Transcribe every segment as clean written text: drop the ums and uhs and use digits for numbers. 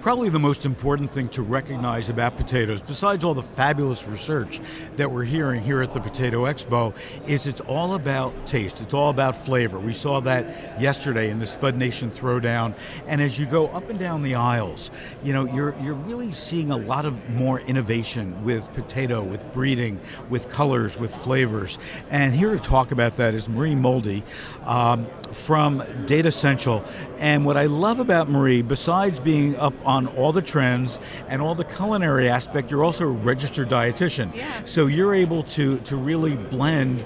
Probably the most important thing to recognize about potatoes, besides all the fabulous research that we're hearing here at the Potato Expo, is it's all about taste. It's all about flavor. We saw that yesterday in the Spud Nation Throwdown. And as you go up and down the aisles, you're really seeing a lot of more innovation with potato, with breeding, with colors, with flavors. And here to talk about that is Marie Molde from Datassential. And what I love about Marie, besides being up on all the trends and all the culinary aspect, you're also a registered dietitian. Yeah. So you're able to really blend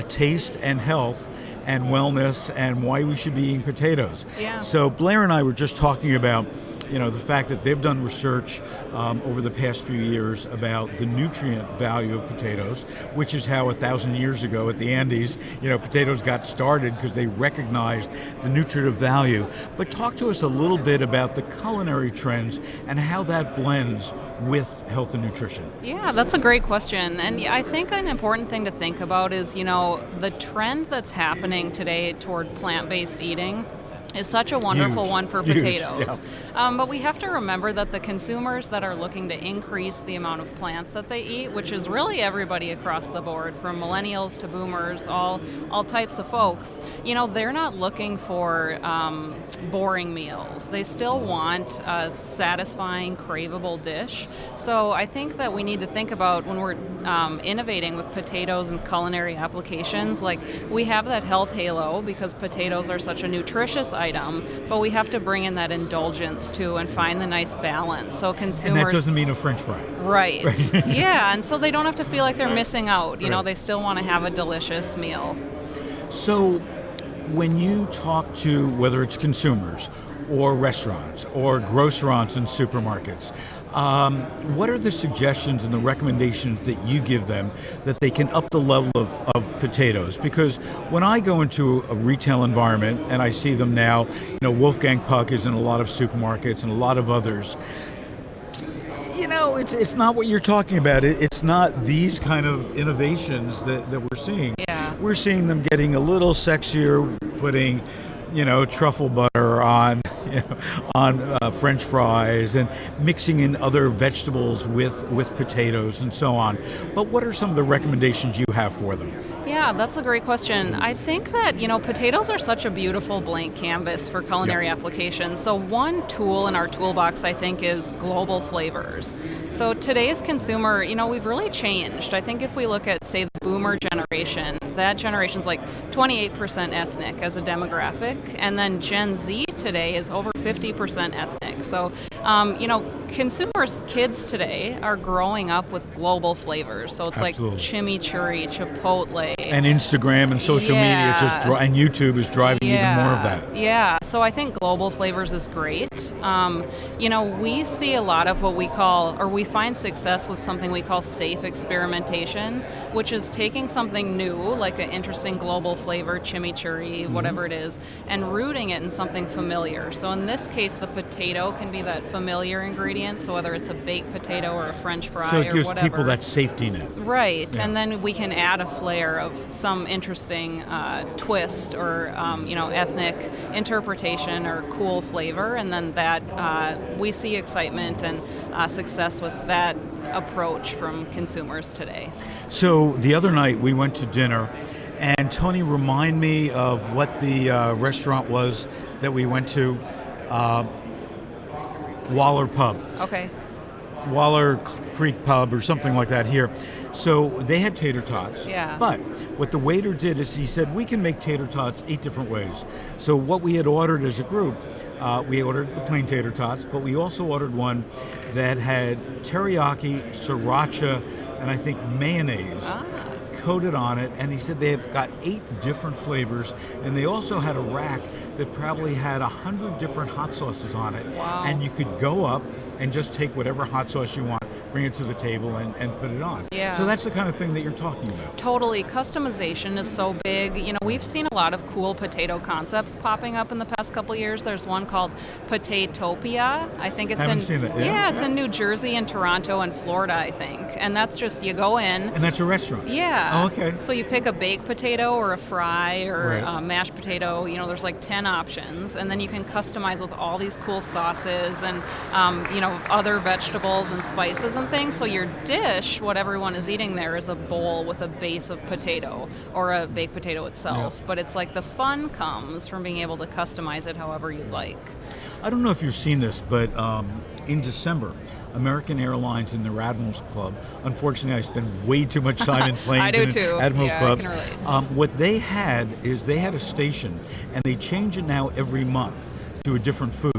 taste and health and wellness and why we should be eating potatoes. Yeah. So Blair and I were just talking about the fact that they've done research over the past few years about the nutrient value of potatoes, which is how 1,000 years ago at the Andes, potatoes got started because they recognized the nutritive value. But talk to us a little bit about the culinary trends and how that blends with health and nutrition. Yeah, that's a great question. And I think an important thing to think about is, the trend that's happening today toward plant-based eating is such a wonderful one for potatoes. Yeah. But we have to remember that the consumers that are looking to increase the amount of plants that they eat, which is really everybody across the board, from millennials to boomers, all types of folks, they're not looking for boring meals. They still want a satisfying, craveable dish. So I think that we need to think about when we're innovating with potatoes and culinary applications, like we have that health halo because potatoes are such a nutritious item, but we have to bring in that indulgence too and find the nice balance. So consumers. And that doesn't mean a French fry. Right. Yeah, and so they don't have to feel like they're missing out. Right. They still want to have a delicious meal. So when you talk to whether it's consumers or restaurants or grocerants and supermarkets, what are the suggestions and the recommendations that you give them that they can up the level of potatoes? Because when I go into a retail environment and I see them now, Wolfgang Puck is in a lot of supermarkets and a lot of others, it's not what you're talking about. It's not these kind of innovations that we're seeing. Yeah. We're seeing them getting a little sexier, putting truffle butter on French fries and mixing in other vegetables with potatoes and so on. But what are some of the recommendations you have for them? Yeah, that's a great question. I think that, potatoes are such a beautiful blank canvas for culinary applications. So one tool in our toolbox, I think, is global flavors. So today's consumer, we've really changed. I think if we look at, say, the boomer generation, that generation's like 28% ethnic as a demographic, and then Gen Z today is over 50% ethnic. So, consumers, kids today are growing up with global flavors. So it's Absolutely. like chimichurri, chipotle. And Instagram and social media is just and YouTube is driving even more of that. Yeah, so I think global flavors is great. We see a lot of what we call, or we find success with something we call safe experimentation, which is taking something new, like an interesting global flavor, chimichurri, whatever it is, and rooting it in something familiar. So in this case, the potato can be that familiar ingredient, so whether it's a baked potato or a French fry So it or gives whatever. people that safety net. Right, Yeah. and then we can add a flair of some interesting twist or ethnic interpretation or cool flavor, and then that we see excitement and success with that approach from consumers today. So the other night we went to dinner, and Tony, remind me of what the restaurant was that we went to. Waller Pub. Okay. Waller Creek Pub or something like that here. So they had tater tots. Yeah. But what the waiter did is he said, we can make tater tots 8 different ways. So what we had ordered as a group, we ordered the plain tater tots, but we also ordered one that had teriyaki, sriracha, and I think mayonnaise coated on it. And he said they've got 8 different flavors, and they also had a rack that probably had 100 different hot sauces on it. Wow. And you could go up and just take whatever hot sauce you want, bring it to the table and put it on. Yeah. So that's the kind of thing that you're talking about. Totally. Customization is so big. You know, we've seen a lot of cool potato concepts popping up in the past couple of years. There's one called Potatopia. I think it's Haven't seen it. Yeah. it's in New Jersey and Toronto and Florida, I think. And that's just, you go in. And that's a restaurant? Yeah. Oh, okay. So you pick a baked potato or a fry or Right. a mashed potato. You know, there's like 10 options. And then you can customize with all these cool sauces and, you know, other vegetables and spices and things. So your dish, what everyone is eating there, is a bowl with a base of potato or a baked potato itself. Yeah. But it's like the fun comes from being able to customize it however you'd like. I don't know if you've seen this, but in December, American Airlines and their Admirals Club, unfortunately I spend way too much time in planes I do and too. Admirals Yeah, Clubs. I can relate. What they had is they had a station, and they change it now every month to a different food.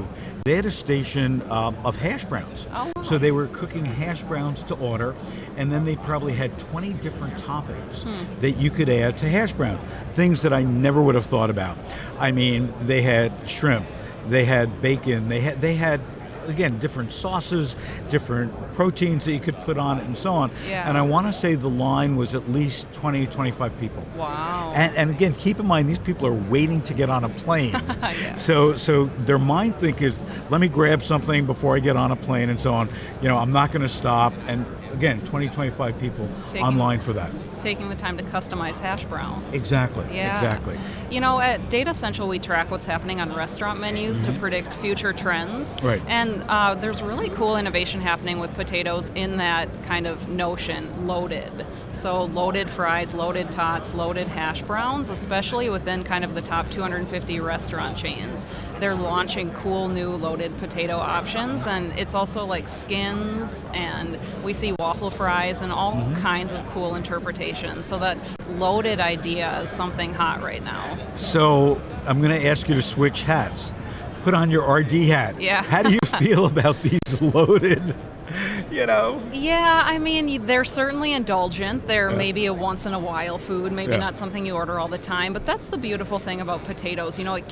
They had a station of hash browns. Oh, wow. So they were cooking hash browns to order, and then they probably had 20 different toppings that you could add to hash browns. Things that I never would have thought about. I mean, they had shrimp, they had bacon, they had again, different sauces, different proteins that you could put on it and so on. Yeah. And I want to say the line was at least 20, 25 people. Wow. And again, keep in mind, these people are waiting to get on a plane. Yeah. So their mind think is, let me grab something before I get on a plane and so on. You know, I'm not going to stop. And again, 20, 25 people online for that. Taking the time to customize hash browns. Exactly. Yeah. Exactly. You know, at Datassential, we track what's happening on restaurant menus to predict future trends. Right. And there's really cool innovation happening with potatoes in that kind of notion, loaded. So loaded fries, loaded tots, loaded hash browns, especially within kind of the top 250 restaurant chains. They're launching cool new loaded potato options, and it's also like skins, and we see waffle fries and all kinds of cool interpretations. So that loaded idea is something hot right now. So I'm going to ask you to switch hats. Put on your RD hat. Yeah. How do you feel about these loaded, you know? Yeah, I mean, they're certainly indulgent. They're maybe a once in a while food, maybe not something you order all the time, but that's the beautiful thing about potatoes. You know, it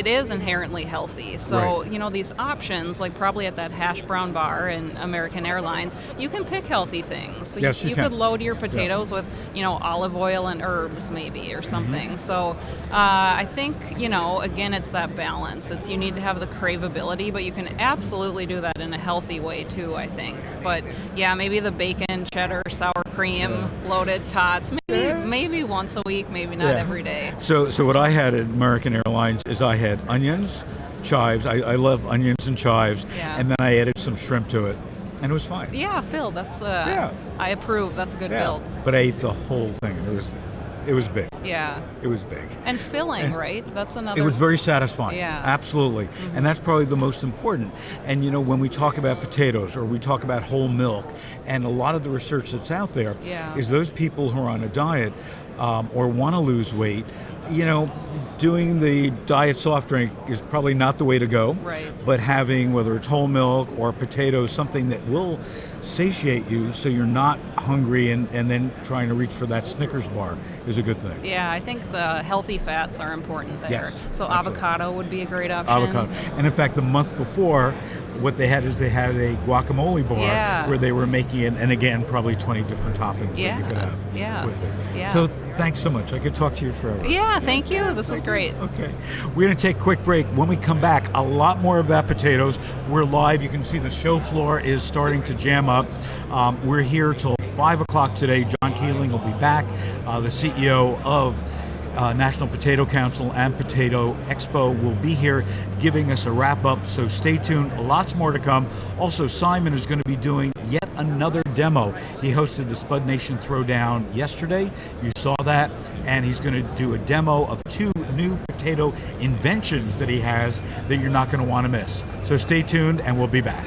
is inherently healthy. So, you know, these options, like probably at that hash brown bar in American Airlines, you can pick healthy things. So Yes, you can. could load your potatoes with, you know, olive oil and herbs maybe or something. So I think, you know, again, it's that balance. You need to have the craveability, but you can absolutely do that in a healthy way too, I think. But yeah, maybe the bacon, cheddar, sour cream, loaded tots, maybe once a week, maybe not every day. So what I had at American Airlines is I had onions, chives. I love onions and chives. Yeah. And then I added some shrimp to it, and it was fine. Yeah, Phil, that's I approve. That's a good build. But I ate the whole thing, and it was big. Yeah. It was big. And filling, right? That's another. It was very satisfying. Yeah. Absolutely. And that's probably the most important. And you know, when we talk about potatoes or we talk about whole milk, and a lot of the research that's out there is those people who are on a diet or want to lose weight, you know, doing the diet soft drink is probably not the way to go. Right. But having, whether it's whole milk or potatoes, something that will satiate you so you're not hungry and then trying to reach for that Snickers bar is a good thing. Yeah, I think the healthy fats are important there. Yes, So absolutely. avocado would be a great option. Avocado. And in fact, the month before, what they had is they had a guacamole bar where they were making it, and again, probably 20 different toppings that you could have with it. Yeah. So thanks so much. I could talk to you forever. Yeah, thank you. This is great. Okay. We're going to take a quick break. When we come back, a lot more about potatoes. We're live. You can see the show floor is starting to jam up. We're here till 5 o'clock today. John Keeling will be back, the CEO of National Potato Council and Potato Expo will be here giving us a wrap up, so stay tuned. Lots more to come. Also, Simon is going to be doing yet another demo. He hosted the Spud Nation Throwdown yesterday. You saw that, and he's going to do a demo of 2 new potato inventions that he has that you're not going to want to miss. So stay tuned, and we'll be back.